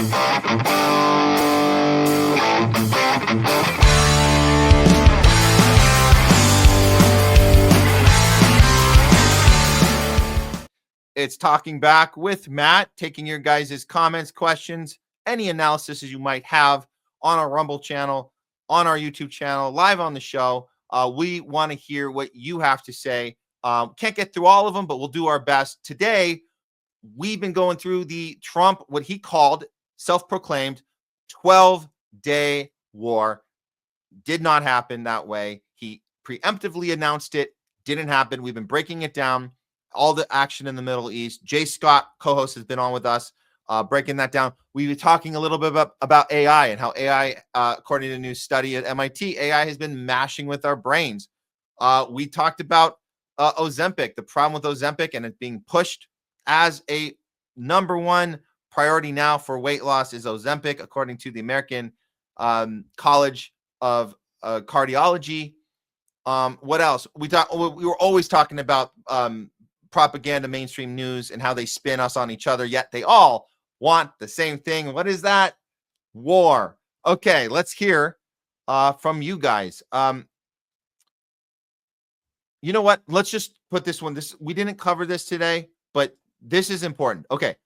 It's Talking Back with Matt, taking your guys' comments, questions, any analysis you might have on our Rumble channel, on our YouTube channel, live on the show. We want to hear what you have to say. Can't get through all of them, but we'll do our best. Today, we've been going through the Trump, what he called self-proclaimed 12-day war. Did not happen that way. He preemptively announced it. Didn't happen. We've been breaking it down. All the action in the Middle East. Jay Scott, co-host, has been on with us, breaking that down. We were talking a little bit about AI and how AI, according to a new study at MIT, AI has been mashing with our brains. We talked about Ozempic, the problem with Ozempic, and it being pushed as a number one priority now for weight loss is Ozempic, according to the American College of Cardiology. What else? We were always talking about propaganda, mainstream news, and how they spin us on each other, yet they all want the same thing. What is that? War. Okay, let's hear from you guys. You know what? Let's just put this one. We didn't cover this today, but this is important. Okay,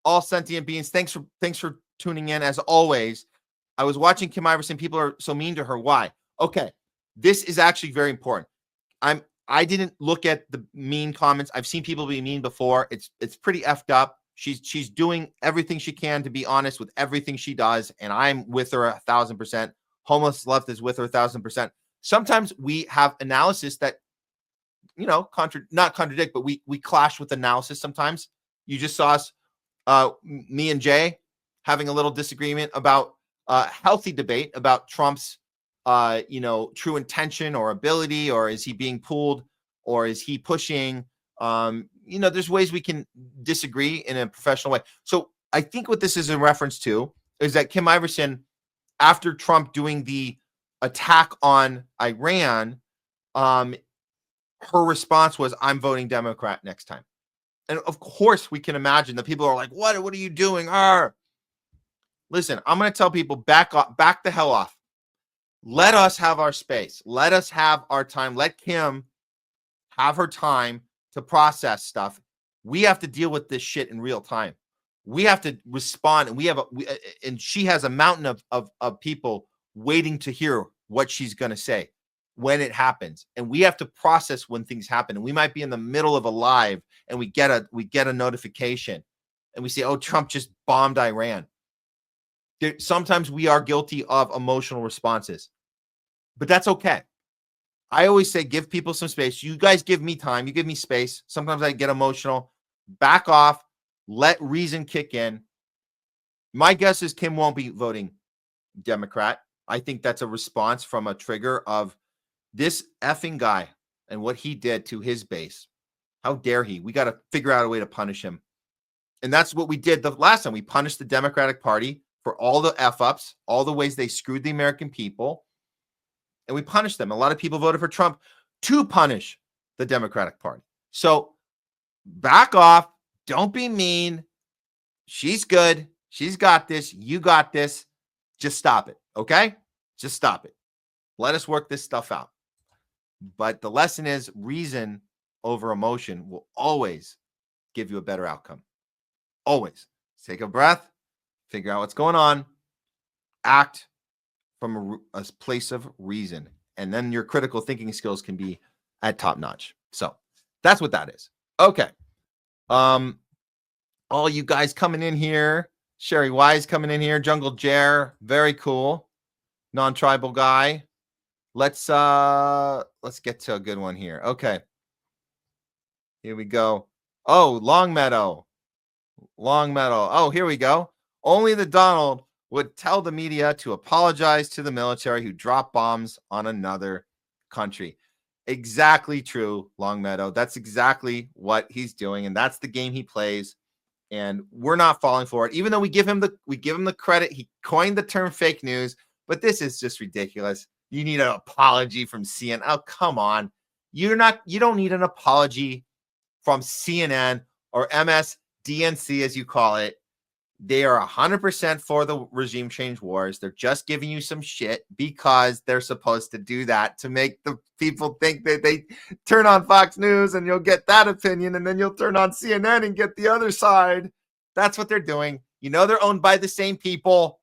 all sentient beings. Thanks for tuning in as always. I was watching Kim Iverson. People are so mean to her. Why? Okay, this is actually very important. I didn't look at the mean comments. I've seen people be mean before. It's pretty effed up. She's doing everything she can to be honest with everything she does, and I'm with her 1,000%. Homeless left is with her 1,000%. Sometimes we have analysis that, you know, not contradict, but we clash with analysis sometimes. You just saw us, me and Jay, having a little disagreement about healthy debate about Trump's true intention or ability, or is he being pulled, or is he pushing? There's ways we can disagree in a professional way. So I think what this is in reference to is that Kim Iverson, after Trump doing the attack on Iran, her response was, "I'm voting Democrat next time." And of course, we can imagine that people are like, "What are you doing?" Listen, I'm going to tell people, back the hell off. Let us have our space. Let us have our time. Let Kim have her time to process stuff. We have to deal with this shit in real time. We have to respond, and and she has a mountain of people waiting to hear what she's going to say when it happens. And we have to process when things happen. And we might be in the middle of a live, and we get a notification, and we say, "Oh, Trump just bombed Iran." Sometimes we are guilty of emotional responses, but that's okay. I always say, give people some space. You guys give me time. You give me space. Sometimes I get emotional. Back off. Let reason kick in. My guess is Kim won't be voting Democrat. I think that's a response from a trigger of this effing guy and what he did to his base. How dare he? We got to figure out a way to punish him. And that's what we did the last time. We punished the Democratic Party for all the F-ups, all the ways they screwed the American people, and we punished them. A lot of people voted for Trump to punish the Democratic Party. So back off. Don't be mean. She's good. She's got this. You got this. Just stop it, okay? Just stop it. Let us work this stuff out. But the lesson is, reason over emotion will always give you a better outcome. Always. Take a breath. Figure out what's going on, act from a place of reason, and then your critical thinking skills can be at top notch. So that's what that is. Okay. All you guys coming in here, Sherry Wise coming in here, Jungle Jer, very cool, non-tribal guy. Let's get to a good one here. Okay. Here we go. Oh, Longmeadow. Oh, here we go. Only the Donald would tell the media to apologize to the military who dropped bombs on another country. Exactly true, Longmeadow. That's exactly what he's doing, and that's the game he plays. And we're not falling for it, even though we give him the credit. He coined the term fake news, but this is just ridiculous. You need an apology from CNN. Oh, come on. You don't need an apology from CNN or MSDNC, as you call it. They are 100% for the regime change wars. They're just giving you some shit because they're supposed to do that to make the people think that they turn on Fox News and you'll get that opinion, and then you'll turn on CNN and get the other side. That's what they're doing. You know they're owned by the same people.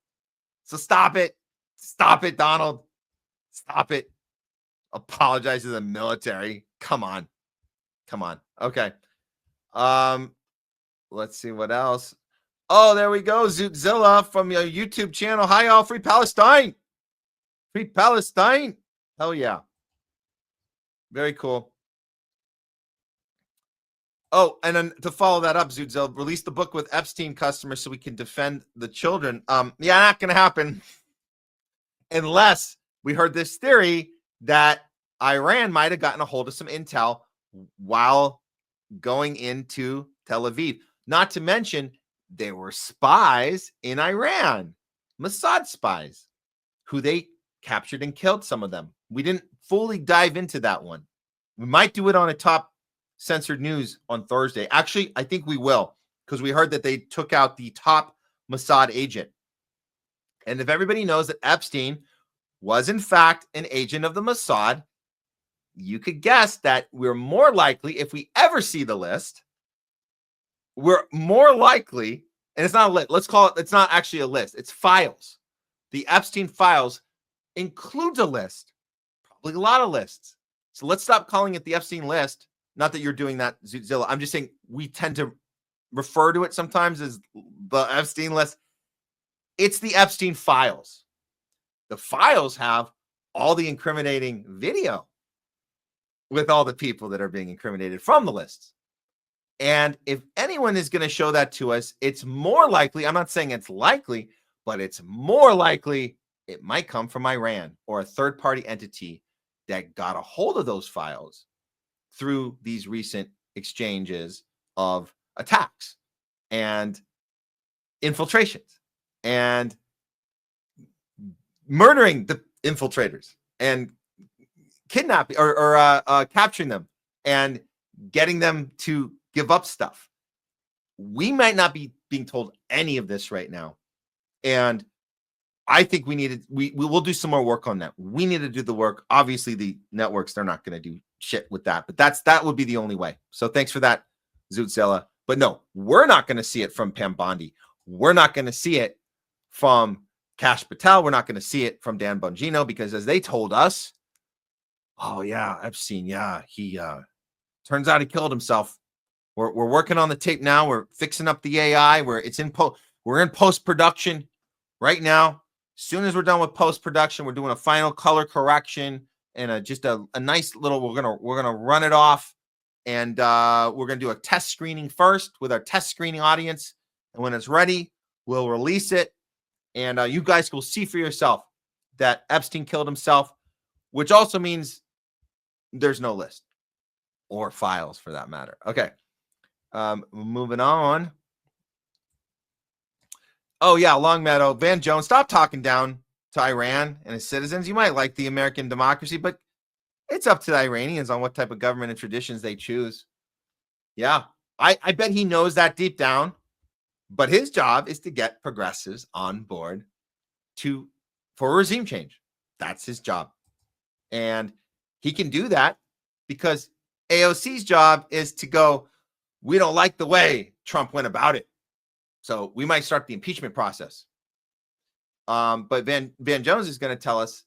So stop it. Stop it, Donald. Stop it. Apologize to the military. Come on. Come on. Okay. Let's see what else. Oh, there we go. Zootzilla from your YouTube channel. Hi, all. Free Palestine. Free Palestine. Hell yeah. Very cool. Oh, and then to follow that up, Zootzilla, release the book with Epstein customers so we can defend the children. Yeah, not going to happen unless we heard this theory that Iran might have gotten a hold of some intel while going into Tel Aviv. Not to mention, there were spies in Iran, Mossad spies, who they captured and killed some of them. We didn't fully dive into that one. We might do it on a top censored news on Thursday. Actually, I think we will, because we heard that they took out the top Mossad agent. And if everybody knows that Epstein was in fact an agent of the Mossad, you could guess that we're more likely, if we ever see the list, we're more likely, and it's not a list, let's call it, it's not actually a list, it's files. The Epstein files includes a list, probably a lot of lists. So let's stop calling it the Epstein list. Not that you're doing that, Zootzilla. I'm just saying we tend to refer to it sometimes as the Epstein list. It's the Epstein files. The files have all the incriminating video with all the people that are being incriminated from the lists. And if anyone is going to show that to us, it's more likely, I'm not saying it's likely, but it's more likely it might come from Iran or a third-party entity that got a hold of those files through these recent exchanges of attacks and infiltrations and murdering the infiltrators and kidnapping or capturing them and getting them to give up stuff. We might not be being told any of this right now. And I think we will do some more work on that. We need to do the work. Obviously, the networks, they're not going to do shit with that, but that would be the only way. So thanks for that, Zootzilla. But no, we're not going to see it from Pam Bondi. We're not going to see it from Kash Patel. We're not going to see it from Dan Bongino, because as they told us, oh yeah, Epstein, yeah, he turns out he killed himself. We're working on the tape now. We're fixing up the AI. We're in post-production right now. As soon as we're done with post-production, we're doing a final color correction and just a nice little, we're gonna run it off, and we're gonna do a test screening first with our test screening audience. And when it's ready, we'll release it. And you guys will see for yourself that Epstein killed himself, which also means there's no list or files for that matter. Okay. Moving on. Oh yeah, Longmeadow, Van Jones, stop talking down to Iran and its citizens. You might like the American democracy, but it's up to the Iranians on what type of government and traditions they choose. Yeah, I bet he knows that deep down, but his job is to get progressives on board for regime change. That's his job. And he can do that because AOC's job is to go, we don't like the way Trump went about it, so we might start the impeachment process. But Van Jones is going to tell us,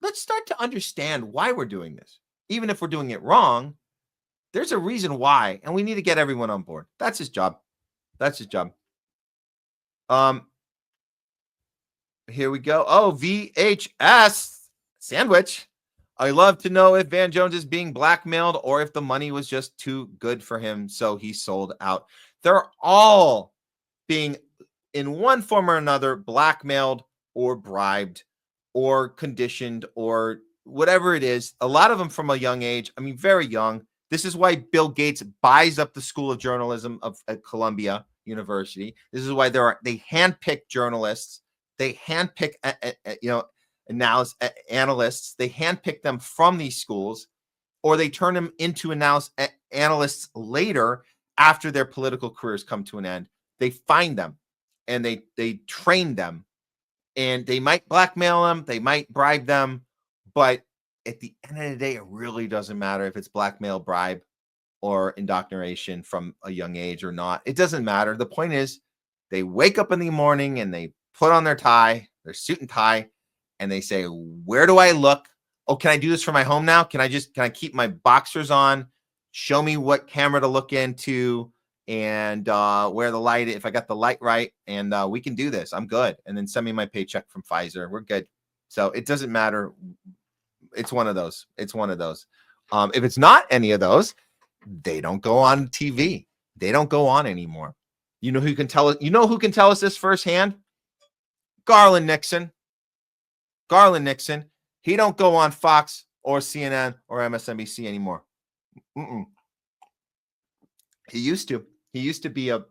let's start to understand why we're doing this. Even if we're doing it wrong, there's a reason why, and we need to get everyone on board. That's his job. That's his job. Here we go. Oh, VHS sandwich. I love to know if Van Jones is being blackmailed or if the money was just too good for him, so he sold out. They're all being, in one form or another, blackmailed or bribed or conditioned or whatever it is. A lot of them from a young age. I mean, very young. This is why Bill Gates buys up the School of Journalism at Columbia University. This is why they handpick journalists. They handpick, analysts. They handpick them from these schools, or they turn them into analysts later after their political careers come to an end. They find them and they train them, and they might blackmail them, they might bribe them, but at the end of the day, it really doesn't matter if it's blackmail, bribe, or indoctrination from a young age or not. It doesn't matter. The point is, they wake up in the morning and they put on their tie, their suit and tie, and they say, where do I look? Oh, can I do this for my home now? Can I keep my boxers on? Show me what camera to look into and where the light, if I got the light right, and we can do this. I'm good. And then send me my paycheck from Pfizer. We're good. So it doesn't matter. It's one of those. It's one of those. If it's not any of those, they don't go on TV. They don't go on anymore. You know who can tell us? You know who can tell us this firsthand? Garland Nixon. Garland Nixon. He don't go on Fox or CNN or MSNBC anymore. He used to. He used to be a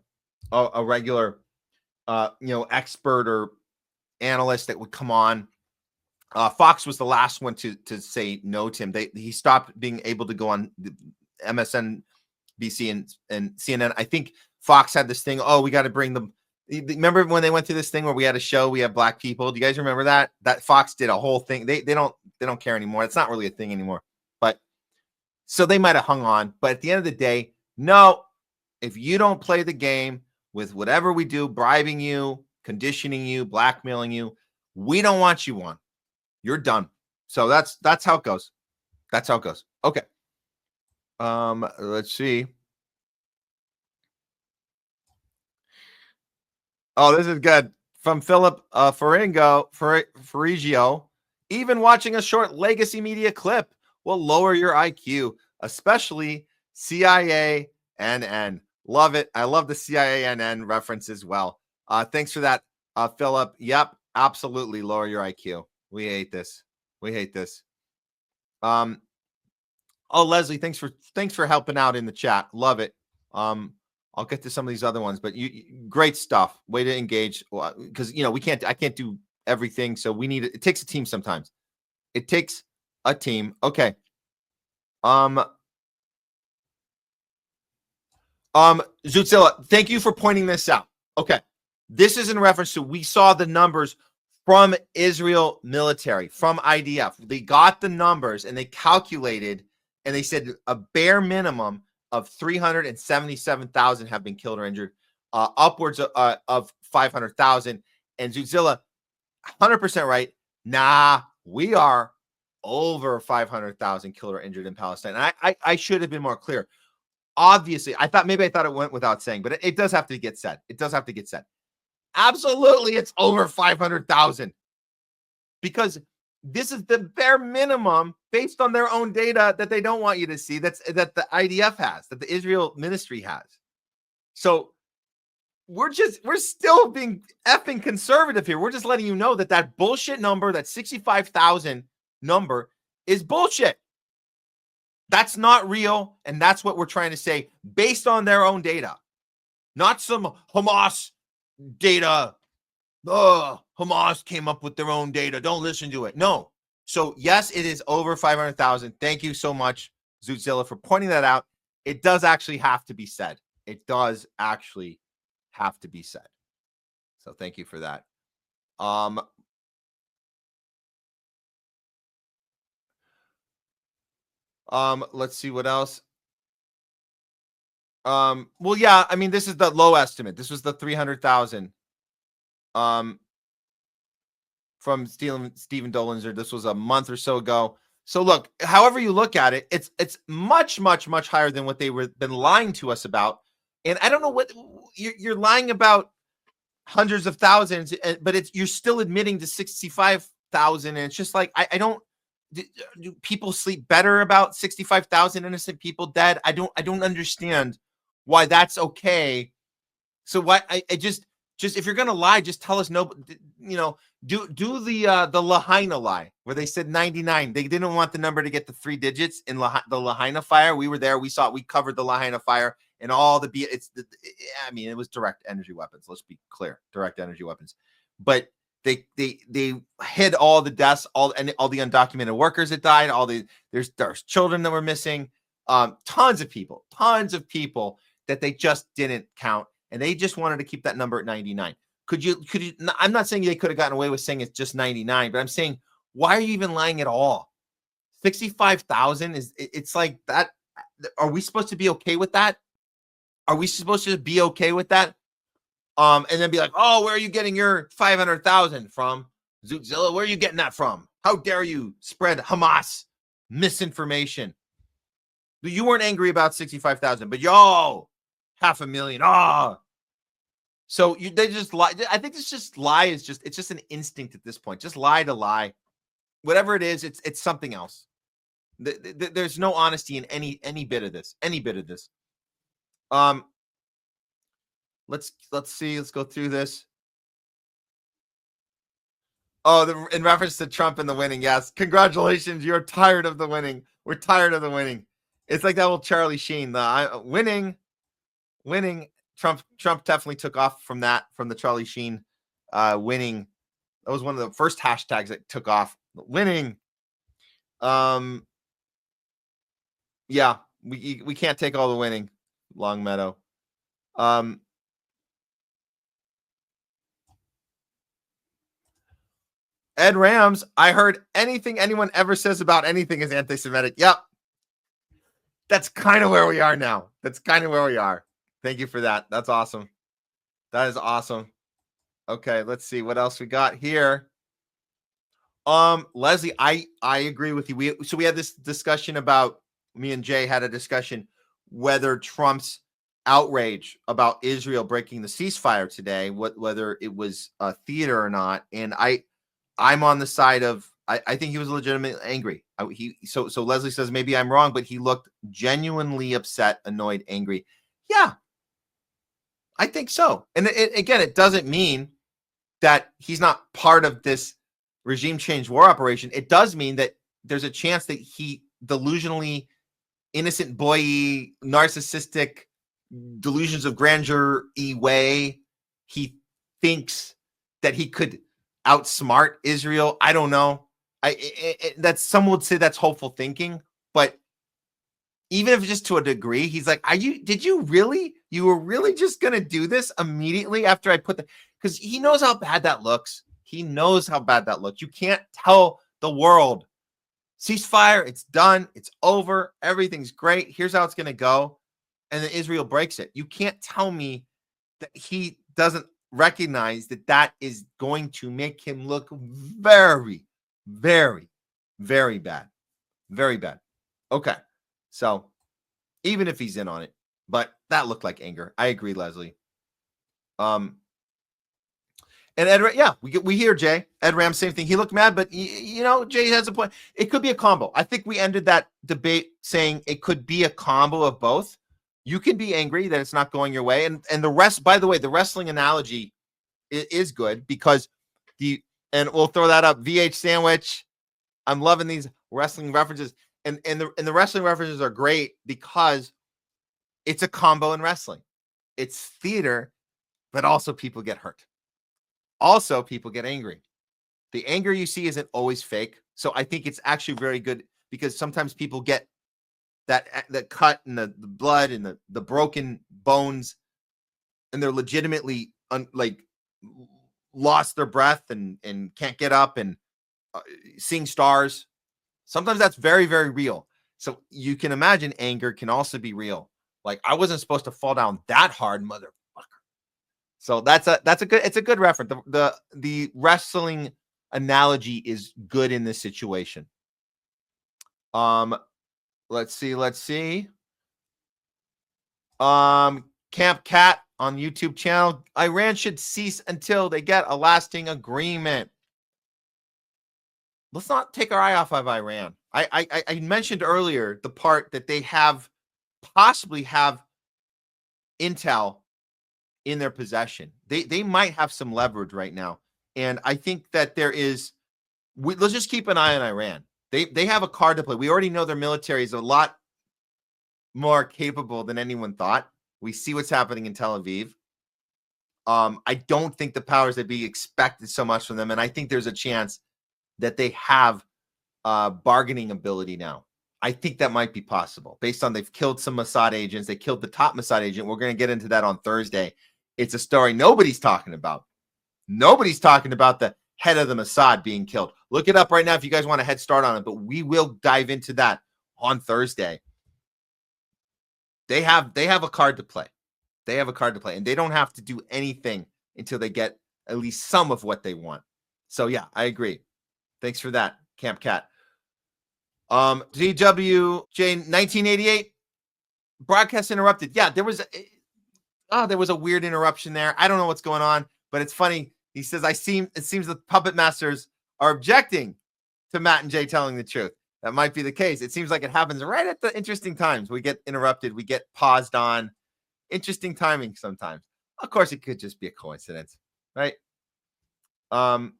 regular, expert or analyst that would come on. Fox was the last one to say no to him. He stopped being able to go on MSNBC and CNN. I think Fox had this thing. Oh, we got to bring them. Remember when they went through this thing where we had a show? We have black people. Do you guys remember that? That Fox did a whole thing. They don't care anymore. It's not really a thing anymore. But so they might have hung on. But at the end of the day, no. If you don't play the game with whatever we do, bribing you, conditioning you, blackmailing you, we don't want you on. You're done. So that's how it goes. That's how it goes. Okay. Let's see. Oh, this is good. From Philip Ferrigio. Even watching a short legacy media clip will lower your IQ, especially CIANN. Love it. I love the CIANN reference as well. Thanks for that, Philip. Yep, absolutely lower your IQ. We hate this. We hate this. Oh, Leslie, thanks for helping out in the chat. Love it. I'll get to some of these other ones, but great stuff. Way to engage, because I can't do everything, so it takes a team sometimes. It takes a team. Okay. Zutzilla, thank you for pointing this out. Okay. This is in reference to, we saw the numbers from Israel military, from IDF. They got the numbers and they calculated, and they said a bare minimum of 377,000 have been killed or injured, upwards of 500,000. And Zutzilla, 100% right. Nah, we are over 500,000 killed or injured in Palestine. And I should have been more clear. Obviously, I thought it went without saying, but it does have to get said. It does have to get said. Absolutely, it's over 500,000, because this is the bare minimum based on their own data that they don't want you to see. That the IDF has, that the Israel ministry has. So we're still being effing conservative here. We're just letting you know that bullshit number, that 65,000 number, is bullshit. That's not real, and that's what we're trying to say based on their own data, not some Hamas data. Hamas came up with their own data. Don't listen to it. No. So yes, it is over 500,000. Thank you so much, Zutzilla, for pointing that out. It does actually have to be said. It does actually have to be said. So thank you for that. Let's see what else. Well, yeah, I mean, this is the low estimate. This was the 300,000. From Stephen Dolenzer. This was a month or so ago. So look, however you look at it, it's much, much, much higher than what they were been lying to us about. And I don't know what you're lying about, hundreds of thousands, but you're still admitting to 65,000. And it's just like, I don't. Do people sleep better about 65,000 innocent people dead? I don't understand why that's okay. So why I just if you're gonna lie, just tell us no. Do the Lahaina lie where they said 99. They didn't want the number to get to 3 digits in the Lahaina fire. We were there. We saw it. We covered the Lahaina fire and all the it was direct energy weapons. Let's be clear, direct energy weapons. But they hid all the deaths, all the undocumented workers that died. There's children that were missing. Tons of people that they just didn't count, and they just wanted to keep that number at 99. Could you, I'm not saying they could have gotten away with saying it's just 99, but I'm saying, why are you even lying at all? 65,000 it's like that. Are we supposed to be okay with that? Are we supposed to be okay with that? And then be like, oh, where are you getting your 500,000 from? Zootzilla, where are you getting that from? How dare you spread Hamas misinformation? You weren't angry about 65,000, but yo, 500,000. Oh, so they just lie. I think it's just lie it's just an instinct at this point. Just lie to lie. Whatever it is, it's something else. There's no honesty in any bit of this. Any bit of this. Let's see. Let's go through this. Oh, in reference to Trump and the winning. Yes, congratulations. You're tired of the winning. We're tired of the winning. It's like that old Charlie Sheen. The winning. Trump definitely took off from the Charlie Sheen winning. That was one of the first hashtags that took off. Winning. Yeah, we can't take all the winning. Longmeadow. Ed Rams, I heard anything anyone ever says about anything is anti-Semitic. Yep. That's kind of where we are now. That's kind of where we are. Thank you for that. That's awesome. That is awesome. Okay, let's see what else we got here. Leslie, I agree with you. We had this discussion about, me and Jay had a discussion whether Trump's outrage about Israel breaking the ceasefire today, whether it was a theater or not. And I'm on the side of I think he was legitimately angry. So Leslie says maybe I'm wrong, but he looked genuinely upset, annoyed, angry. Yeah, I think so. And again, it doesn't mean that he's not part of this regime change war operation. It does mean that there's a chance that he delusionally innocent boy, narcissistic delusions of grandeur way. He thinks that he could outsmart Israel. I don't know. That's some would say that's hopeful thinking, but even if just to a degree, he's like, you were really just going to do this immediately after I put because he knows how bad that looks. He knows how bad that looks. You can't tell the world ceasefire. It's done. It's over. Everything's great. Here's how it's going to go. And then Israel breaks it. You can't tell me that he doesn't recognize that is going to make him look very, very, very bad. Very bad. Okay. So even if he's in on it, but that looked like anger. I agree, Leslie. And Ed, yeah, we hear Jay. Ed Ram, same thing. He looked mad, but Jay has a point. It could be a combo. I think we ended that debate saying it could be a combo of both. You can be angry that it's not going your way, and the rest. By the way, the wrestling analogy is good because and we'll throw that up. VH sandwich. I'm loving these wrestling references, and the wrestling references are great because it's a combo in wrestling. It's theater, but also people get hurt. Also, people get angry. The anger you see isn't always fake. So I think it's actually very good because sometimes people get that cut and the blood and the broken bones, and they're legitimately lost their breath and can't get up and seeing stars. Sometimes that's very, very real. So you can imagine anger can also be real. Like, I wasn't supposed to fall down that hard, motherfucker. So it's a good reference. The wrestling analogy is good in this situation. Let's see. Camp Cat on YouTube channel. Iran should cease until they get a lasting agreement. Let's not take our eye off of Iran. I mentioned earlier the part that they possibly have intel in their possession. They might have some leverage right now. And I think that let's just keep an eye on Iran. They have a card to play. We already know their military is a lot more capable than anyone thought. We see what's happening in Tel Aviv. I don't think the powers that be expected so much from them. And I think there's a chance that they have bargaining ability now. I think that might be possible based on they've killed some Mossad agents. They killed the top Mossad agent. We're going to get into that on Thursday. It's a story nobody's talking about. Nobody's talking about the head of the Mossad being killed. Look it up right now if you guys want a head start on it, but we will dive into that on Thursday. They have a card to play. They have a card to play, and they don't have to do anything until they get at least some of what they want. So yeah, I agree. Thanks for that, Camp Cat. DWJ 1988 broadcast interrupted. Yeah, there was a weird interruption there. I don't know what's going on, but it's funny. He says, it seems the puppet masters are objecting to Matt and Jay telling the truth. That might be the case. It seems like it happens right at the interesting times. We get interrupted. We get paused on. Interesting timing sometimes. Of course, it could just be a coincidence, right? Oh,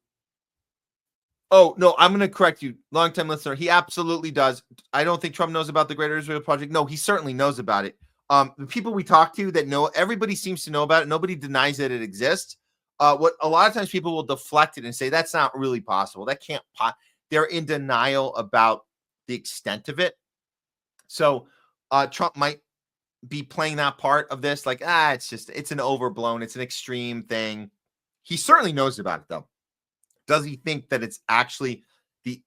no, I'm going to correct you. Longtime listener. He absolutely does. I don't think Trump knows about the Greater Israel Project. No, he certainly knows about it. The people we talk to that know, everybody seems to know about it. Nobody denies that it exists. What a lot of times people will deflect it and say, that's not really possible. That can't they're in denial about the extent of it. So Trump might be playing that part of this. Like, it's an overblown, it's an extreme thing. He certainly knows about it though. Does he think that it's actually the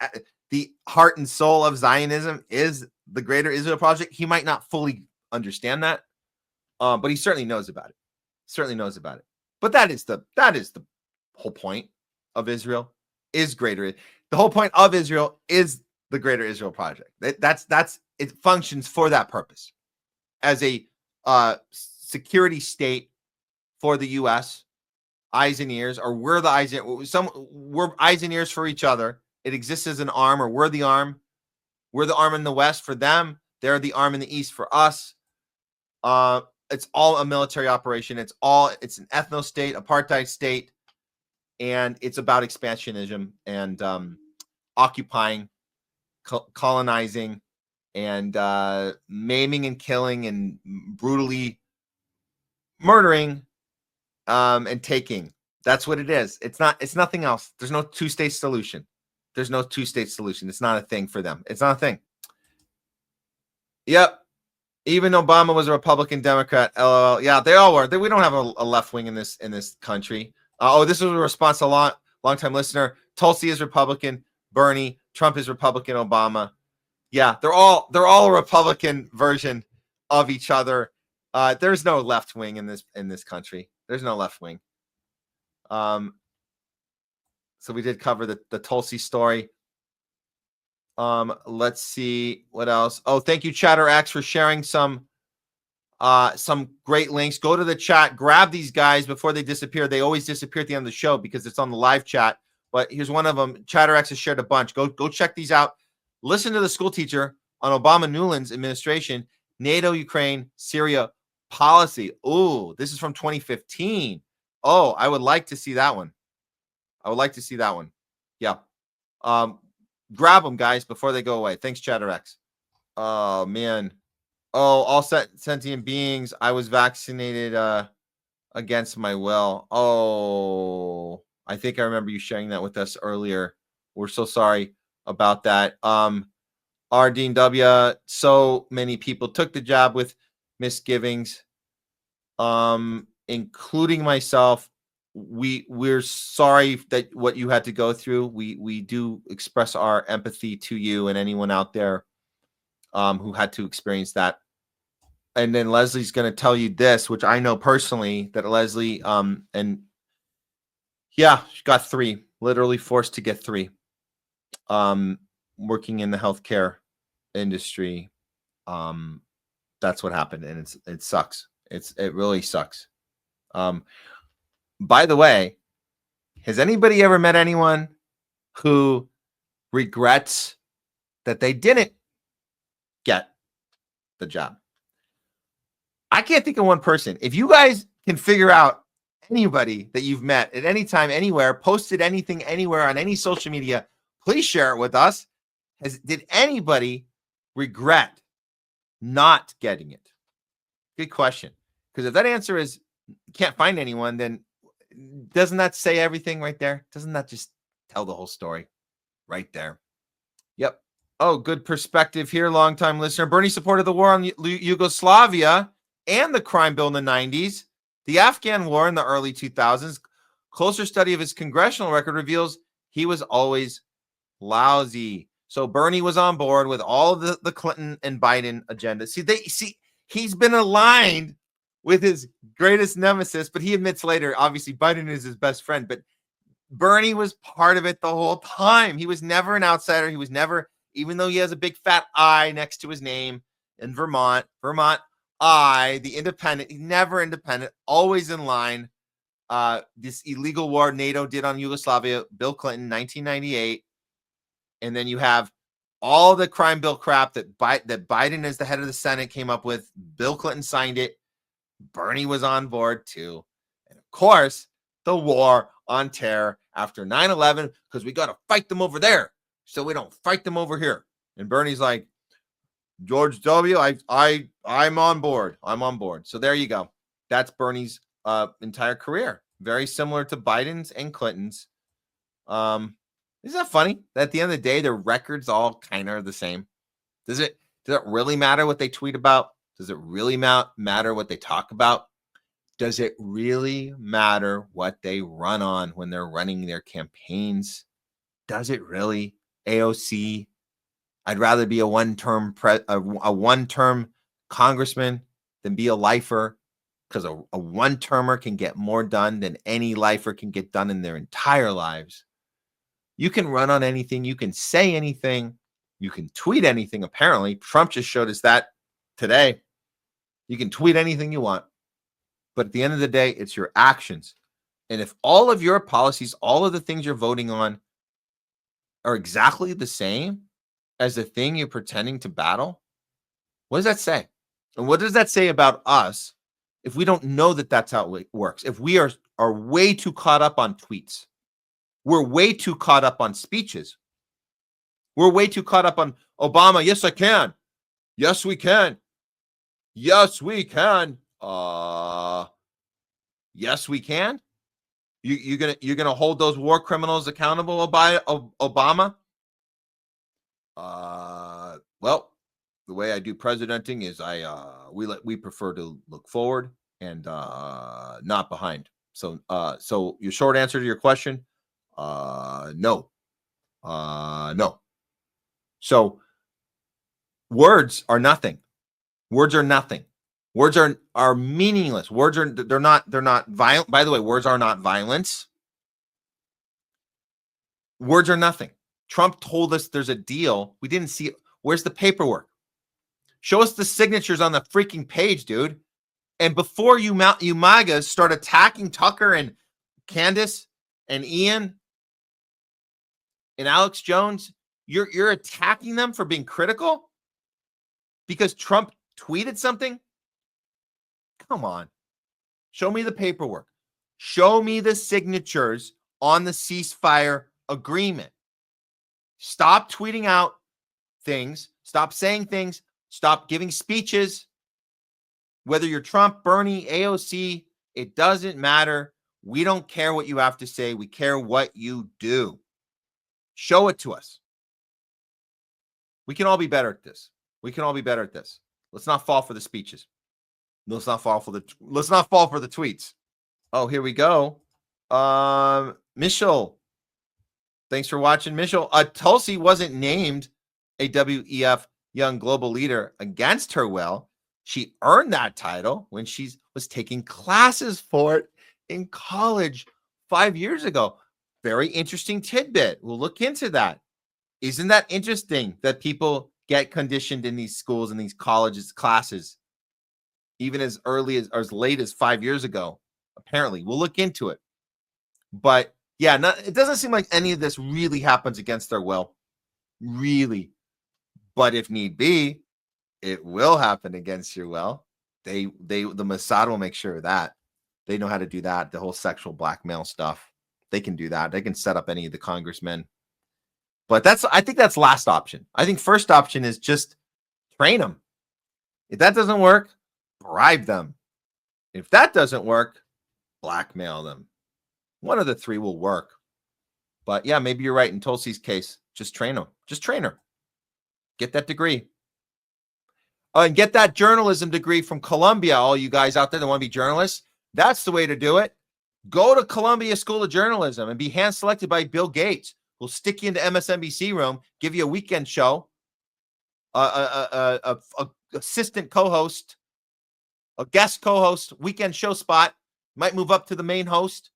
heart and soul of Zionism is the Greater Israel Project? He might not fully understand that, but he certainly knows about it. But that is the whole point of Israel is greater. The whole point of Israel is the Greater Israel Project. That's it functions for that purpose as a security state for the U.S. Eyes and ears, or we're the eyes. We're eyes and ears for each other. It exists as an arm, or we're the arm. We're the arm in the West for them. They're the arm in the East for us. It's all a military operation. It's an ethno state, apartheid state, and it's about expansionism and occupying, colonizing, and maiming and killing and brutally murdering and taking. That's what it is. It's nothing else. There's no two-state solution. It's not a thing for them. It's not a thing. Yep. Even Obama was a Republican Democrat. LOL. Yeah, they all were. We don't have a left wing in this country. This was a response to a long-time listener. Tulsi is Republican. Bernie. Trump is Republican. Obama. Yeah, they're all a Republican version of each other. There's no left wing in this country. There's no left wing. So we did cover the Tulsi story. Let's see what else. Oh, thank you, ChatterX, for sharing some great links. Go to the chat, grab these guys before they disappear. They always disappear at the end of the show because it's on the live chat. But here's one of them. ChatterX has shared a bunch. Go check these out. Listen to the school teacher on Obama Newland's administration, NATO, Ukraine, Syria policy. Oh, this is from 2015. Oh, I would like to see that one. Yeah. Grab them, guys, before they go away. Thanks, ChatterX. Oh, man. Oh, all sentient beings. I was vaccinated against my will. Oh, I think I remember you sharing that with us earlier. We're so sorry about that. R. Dean W. So many people took the jab with misgivings, including myself. We're sorry that what you had to go through. We do express our empathy to you and anyone out there who had to experience that. And then Leslie's going to tell you this, which I know personally, that Leslie and yeah, she got 3, literally forced to get 3. Working in the healthcare industry, that's what happened, and it sucks. It really sucks. By the way, has anybody ever met anyone who regrets that they didn't get the job? I can't think of one person. If you guys can figure out anybody that you've met at any time, anywhere, posted anything anywhere on any social media, please share it with us. Did anybody regret not getting it? Good question. Because if that answer is can't find anyone, then doesn't that say everything right there? Doesn't that just tell the whole story right there? Yep. Oh, good perspective here. Longtime listener. Bernie supported the war on Yugoslavia and the crime bill in the 90s, the Afghan war in the early 2000s, Closer study of his congressional record reveals he was always lousy. So Bernie was on board with all of the Clinton and Biden agenda. See, he's been aligned with his greatest nemesis, but he admits later, obviously, Biden is his best friend, but Bernie was part of it the whole time. He was never an outsider. He was never, even though he has a big fat I next to his name in Vermont, I, the independent, he's never independent, always in line. This illegal war NATO did on Yugoslavia, Bill Clinton, 1998. And then you have all the crime bill crap that Biden, as the head of the Senate, came up with. Bill Clinton signed it. Bernie was on board too. And of course, the war on terror after 9/11, because we got to fight them over there so we don't fight them over here. And Bernie's like, George W., I'm on board. I'm on board. So there you go. That's Bernie's entire career. Very similar to Biden's and Clinton's. Isn't that funny that at the end of the day, their records all kind of are the same? Does it really matter what they tweet about? Does it really matter what they talk about? Does it really matter what they run on when they're running their campaigns? Does it really? AOC, I'd rather be a one-term congressman than be a lifer, because a one-termer can get more done than any lifer can get done in their entire lives. You can run on anything. You can say anything. You can tweet anything. Apparently, Trump just showed us that today. You can tweet anything you want. But at the end of the day, it's your actions. And if all of your policies, all of the things you're voting on are exactly the same as the thing you're pretending to battle, what does that say? And what does that say about us if we don't know that that's how it works? If we are way too caught up on tweets, we're way too caught up on speeches, we're way too caught up on Obama. Yes, I can. Yes, we can. Yes, we can. Yes, we can. You're gonna hold those war criminals accountable by Obama? Well, the way I do presidenting is we prefer to look forward and not behind. So your short answer to your question, no. No. So words are nothing. Words are nothing. Words are meaningless. Words are they're not violent. By the way, words are not violence. Words are nothing. Trump told us there's a deal. We didn't see it. Where's the paperwork? Show us the signatures on the freaking page, dude. And before you MAGAs start attacking Tucker and Candace and Ian and Alex Jones, you're attacking them for being critical because Trump tweeted something? Come on. Show me the paperwork. Show me the signatures on the ceasefire agreement. Stop tweeting out things. Stop saying things. Stop giving speeches. Whether you're Trump, Bernie, AOC, it doesn't matter. We don't care what you have to say. We care what you do. Show it to us. We can all be better at this. We can all be better at this. Let's not fall for the speeches. Let's not fall for the tweets. Oh, here we go. Michelle. Thanks for watching, Michelle. Tulsi wasn't named a WEF Young Global Leader against her will. She earned that title when she was taking classes for it in college 5 years ago. Very interesting tidbit. We'll look into that. Isn't that interesting that people get conditioned in these schools and these colleges classes even as early as late as 5 years ago? Apparently, we'll look into it. But yeah, it doesn't seem like any of this really happens against their will. Really. But if need be, it will happen against your will. The Mossad will make sure of that. They know how to do that. The whole sexual blackmail stuff. They can do that. They can set up any of the congressmen. But I think that's last option. I think first option is just train them. If that doesn't work, bribe them. If that doesn't work, blackmail them. One of the three will work. But yeah, maybe you're right in Tulsi's case. Just train them. Just train her. Get that degree. And get that journalism degree from Columbia, all you guys out there that want to be journalists. That's the way to do it. Go to Columbia School of Journalism and be hand selected by Bill Gates. We'll stick you into MSNBC room, give you a weekend show, a assistant co-host, a guest co-host, weekend show spot. Might move up to the main host,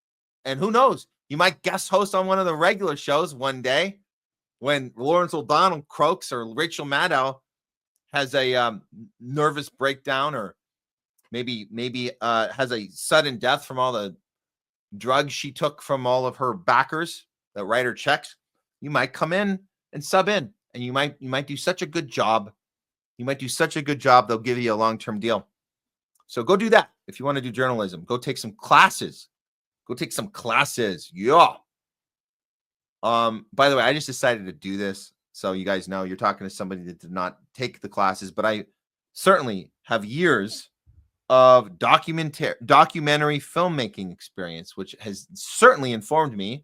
and who knows? You might guest host on one of the regular shows one day when Lawrence O'Donnell croaks or Rachel Maddow has a nervous breakdown, or maybe has a sudden death from all the drugs she took from all of her backers that write her checks. You might come in and sub in, and you might do such a good job. You might do such a good job, they'll give you a long-term deal. So go do that. If you want to do journalism, go take some classes. Go take some classes. Yeah. By the way, I just decided to do this. So you guys know you're talking to somebody that did not take the classes, but I certainly have years of documentary filmmaking experience, which has certainly informed me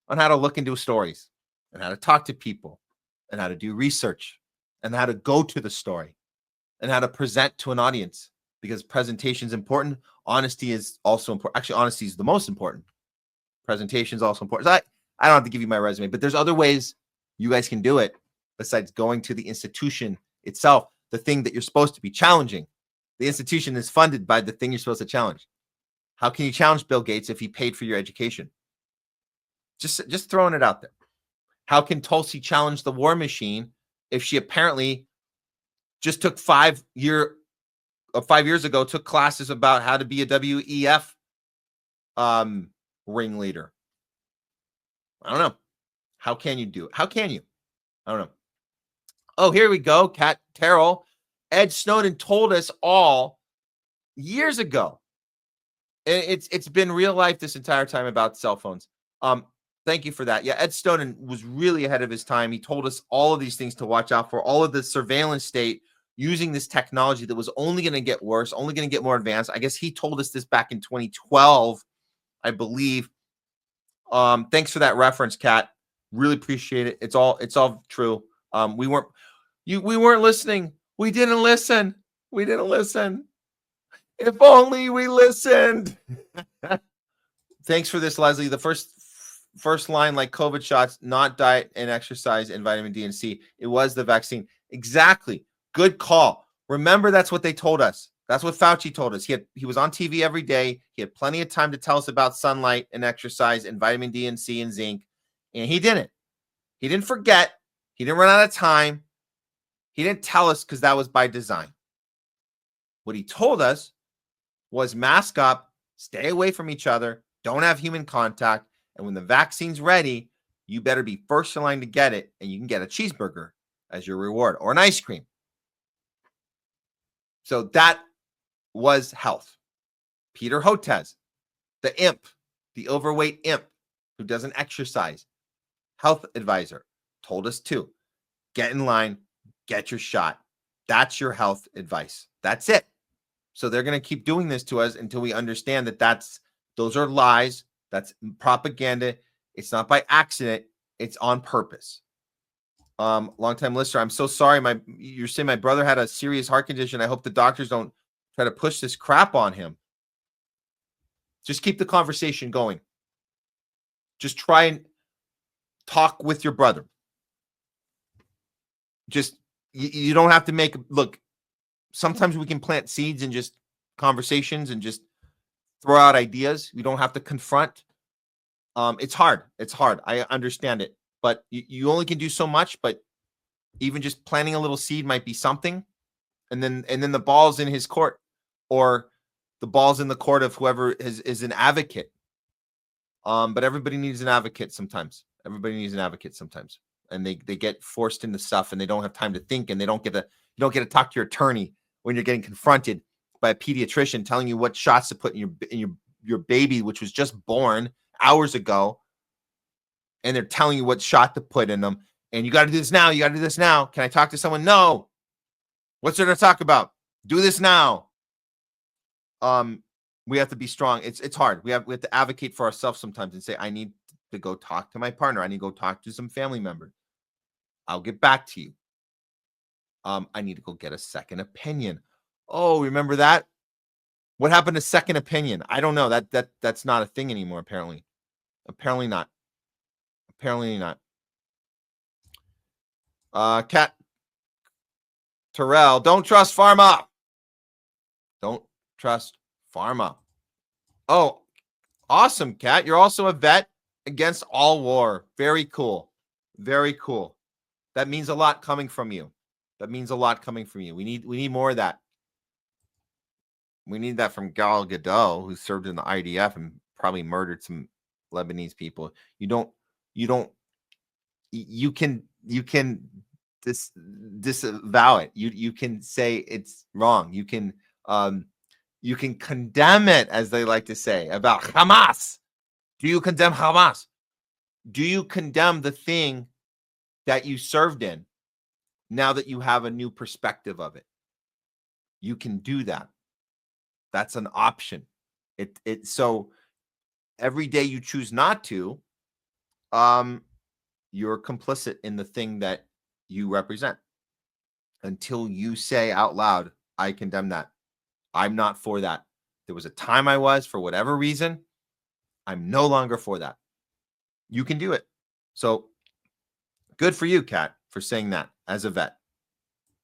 on how to look into stories and how to talk to people and how to do research and how to go to the story and how to present to an audience, because presentation is important. Honesty is also important. Actually, honesty is the most important. Presentation is also important. So I don't have to give you my resume, but there's other ways you guys can do it besides going to the institution itself, the thing that you're supposed to be challenging. The institution is funded by the thing you're supposed to challenge. How can you challenge Bill Gates if he paid for your education? Just throwing it out there. How can Tulsi challenge the war machine if she apparently just took 5 years ago, took classes about how to be a WEF ringleader? I don't know. How can you do it? How can you? I don't know. Oh, here we go. Kat Terrell. Ed Snowden told us all years ago. It's been real life this entire time about cell phones. Thank you for that. Yeah, Ed Snowden was really ahead of his time. He told us all of these things to watch out for, all of the surveillance state using this technology that was only going to get worse, only going to get more advanced. I guess he told us this back in 2012, I believe. Thanks for that reference, Kat. Really appreciate it. It's all true. We weren't listening. We didn't listen. We didn't listen. If only we listened. Thanks for this, Leslie. The first line, like COVID shots, not diet and exercise and vitamin D and C. It was the vaccine. Exactly. Good call. Remember, that's what they told us. That's what Fauci told us. He was on TV every day. He had plenty of time to tell us about sunlight and exercise and vitamin D and C and zinc. And he didn't. He didn't forget. He didn't run out of time. He didn't tell us because that was by design. What he told us was mask up, stay away from each other, don't have human contact, and when the vaccine's ready, you better be first in line to get it, and you can get a cheeseburger as your reward or an ice cream. So that was health. Peter Hotez, the imp, the overweight imp who doesn't exercise, health advisor, told us to get in line, get your shot. That's your health advice. That's it. So they're going to keep doing this to us until we understand that those are lies. That's propaganda. It's not by accident. It's on purpose. Longtime listener, I'm so sorry. You're saying my brother had a serious heart condition. I hope the doctors don't try to push this crap on him. Just keep the conversation going. Just try and talk with your brother. Just, you don't have to look, sometimes we can plant seeds in just conversations and just throw out ideas. You don't have to confront. It's hard. It's hard. I understand it, but you only can do so much. But even just planting a little seed might be something, and then the ball's in his court, or the ball's in the court of whoever is an advocate. But everybody needs an advocate sometimes. Everybody needs an advocate sometimes, and they get forced into stuff, and they don't have time to think, and you don't get to talk to your attorney when you're getting confronted by a pediatrician telling you what shots to put in your baby, which was just born hours ago, and they're telling you what shot to put in them, and you got to do this now. You got to do this now. Can I talk to someone? No. What's there to talk about? Do this now. We have to be strong. It's hard. We have to advocate for ourselves sometimes and say, I need to go talk to my partner. I need to go talk to some family member. I'll get back to you. I need to go get a second opinion. Oh, remember that? What happened to second opinion? I don't know. That's not a thing anymore, apparently. Apparently not. Apparently not. Cat Terrell, don't trust pharma. Don't trust pharma. Oh, awesome, Cat. You're also a vet against all war. Very cool. Very cool. That means a lot coming from you. That means a lot coming from you. We need more of that. We need that from Gal Gadot, who served in the IDF and probably murdered some Lebanese people. You can disavow it. You can say it's wrong. You can condemn it, as they like to say, about Hamas. Do you condemn Hamas? Do you condemn the thing that you served in now that you have a new perspective of it? You can do that. That's an option. So every day you choose not to, you're complicit in the thing that you represent until you say out loud, I condemn that. I'm not for that. There was a time I was, for whatever reason. I'm no longer for that. You can do it. So good for you, Kat, for saying that as a vet.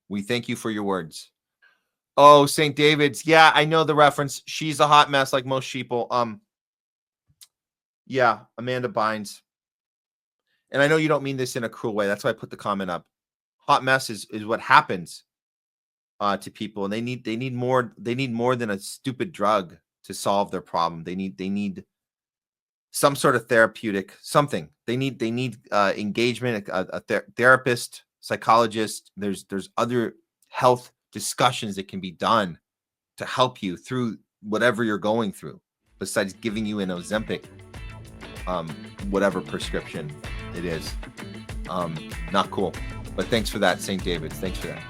We thank you for your words. Oh, St. David's. Yeah, I know the reference. She's a hot mess like most sheeple. Yeah, Amanda Bynes. And I know you don't mean this in a cruel way. That's why I put the comment up. Hot mess is what happens to people, and they need more than a stupid drug to solve their problem. They need some sort of therapeutic something. They need engagement, a therapist, psychologist. There's other health discussions that can be done to help you through whatever you're going through, besides giving you an Ozempic, whatever prescription it is. Not cool. But thanks for that, St. David's. Thanks for that.